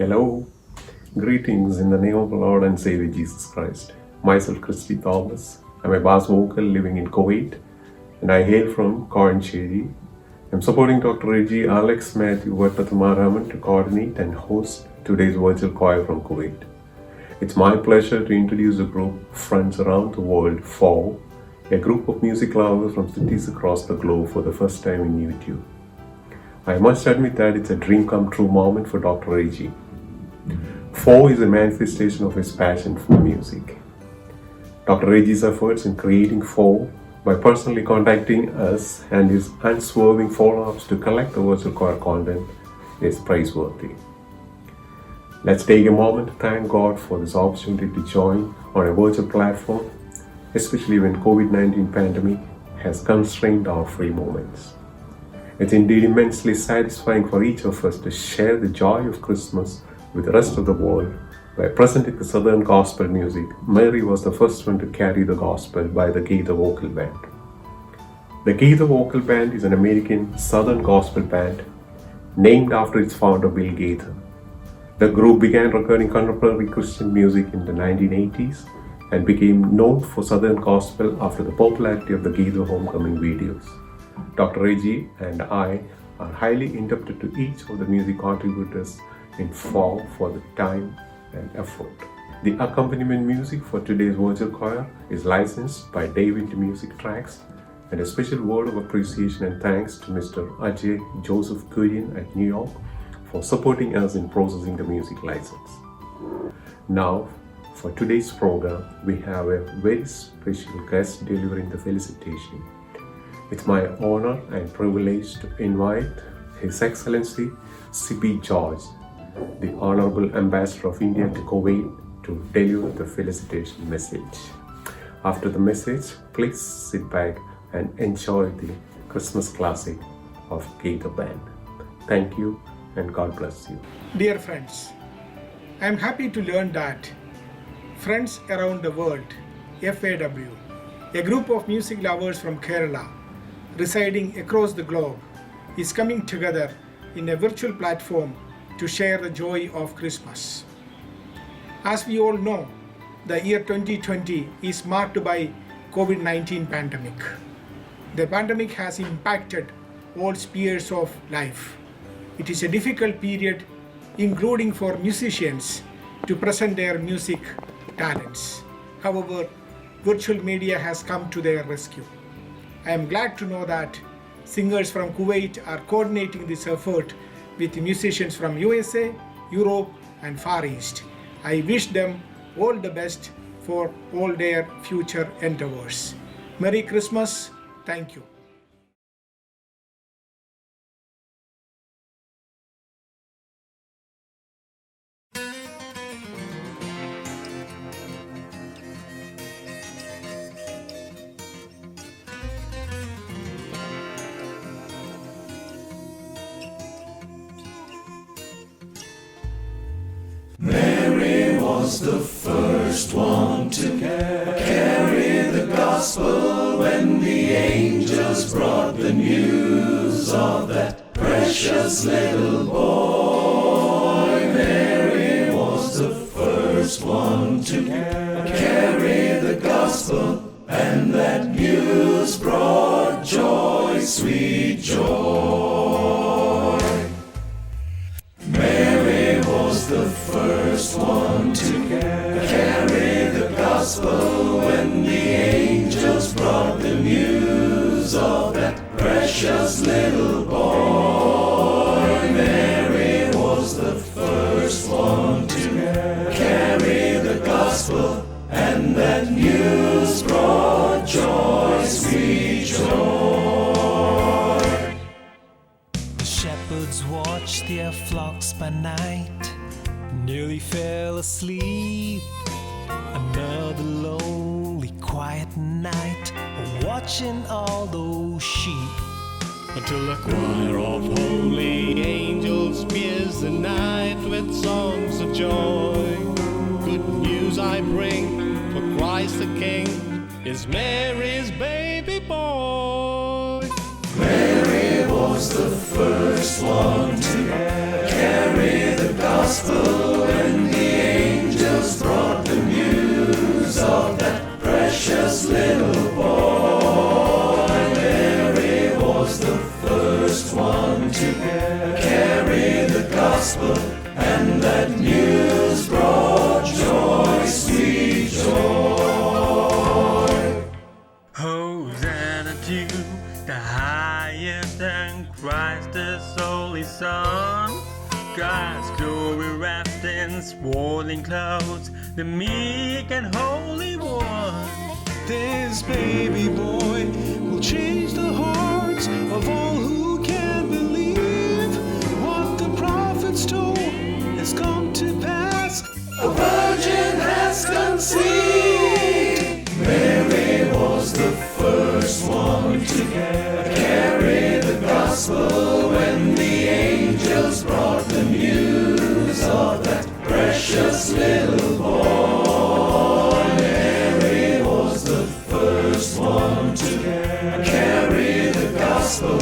Hello, greetings in the name of the Lord and Savior Jesus Christ. Myself, Christy Thomas. I'm a bass vocal living in Kuwait, and I hail from Regi. I'm supporting Dr. Regi, Alex, Matthew, Vattathamaaraman to coordinate and host today's virtual choir from Kuwait. It's my pleasure to introduce a group of friends around the world for a group of music lovers from cities across the globe for the first time in YouTube. I must admit that it's a dream come true moment for Dr. Regi. Four is a manifestation of his passion for music. Dr. Regi's efforts in creating Four by personally contacting us and his unswerving follow-ups to collect the virtual choir content is praiseworthy. Let's take a moment to thank God for this opportunity to join on a virtual platform, especially when COVID-19 pandemic has constrained our free moments. It's indeed immensely satisfying for each of us to share the joy of Christmas with the rest of the world by presenting the Southern Gospel music. Mary was the first one to carry the gospel by the Gaither Vocal Band. The Gaither Vocal Band is an American Southern Gospel band named after its founder Bill Gaither. The group began recording contemporary Christian music in the 1980s and became known for Southern Gospel after the popularity of the Gaither homecoming videos. Dr. Regi and I are highly indebted to each of the music contributors in Four for the time and effort. The accompaniment music for today's virtual choir is licensed by David Music Tracks, and a special word of appreciation and thanks to Mr. Ajay Joseph Kurian at New York for supporting us in processing the music license. Now, for today's program, we have a very special guest delivering the felicitation. It's my honor and privilege to invite His Excellency C.P. George, the Honorable Ambassador of India to Kuwait, to deliver the felicitation message. After the message, please sit back and enjoy the Christmas classic of Gaither Band. Thank you and God bless you. Dear friends, I am happy to learn that Friends Around the World, FAW, a group of music lovers from Kerala residing across the globe, is coming together in a virtual platform to share the joy of Christmas. As we all know, the year 2020 is marked by COVID-19 pandemic. The pandemic has impacted all spheres of life. It is a difficult period, including for musicians to present their music talents. However, virtual media has come to their rescue. I am glad to know that singers from Kuwait are coordinating this effort with musicians from USA, Europe, and Far East. I wish them all the best for all their future endeavors. Merry Christmas. Thank you. Mary was the first one to carry the gospel when the angels brought the news of that precious little boy. Mary was the first one to carry the gospel, and that news brought joy, sweet joy. Mary was the first one to carry the gospel when the angels brought the news of that precious little boy. Mary was the first one to carry the gospel, and that news brought joy, sweet joy. The shepherds watched their flocks by night, nearly fell asleep. Another lonely, quiet night, watching all those sheep. Until a choir of holy angels fills the night with songs of joy. Good news I bring, for Christ the King is Mary's baby boy. Mary was the first one to carry the gospel. gospel when the angels brought the news of that precious little boy. Mary was the first one to carry the gospel, and that news brought joy, sweet joy. Hosanna to the highest, and Christ is only Son. God's glory wrapped in swaddling clouds, the meek and holy one. This baby boy will change the hearts of all who can believe. What the prophets told has come to pass. A virgin has conceived. Mary was the first one to carry the gospel when the angels brought the news of that precious little boy. Mary was the first one to carry the gospel,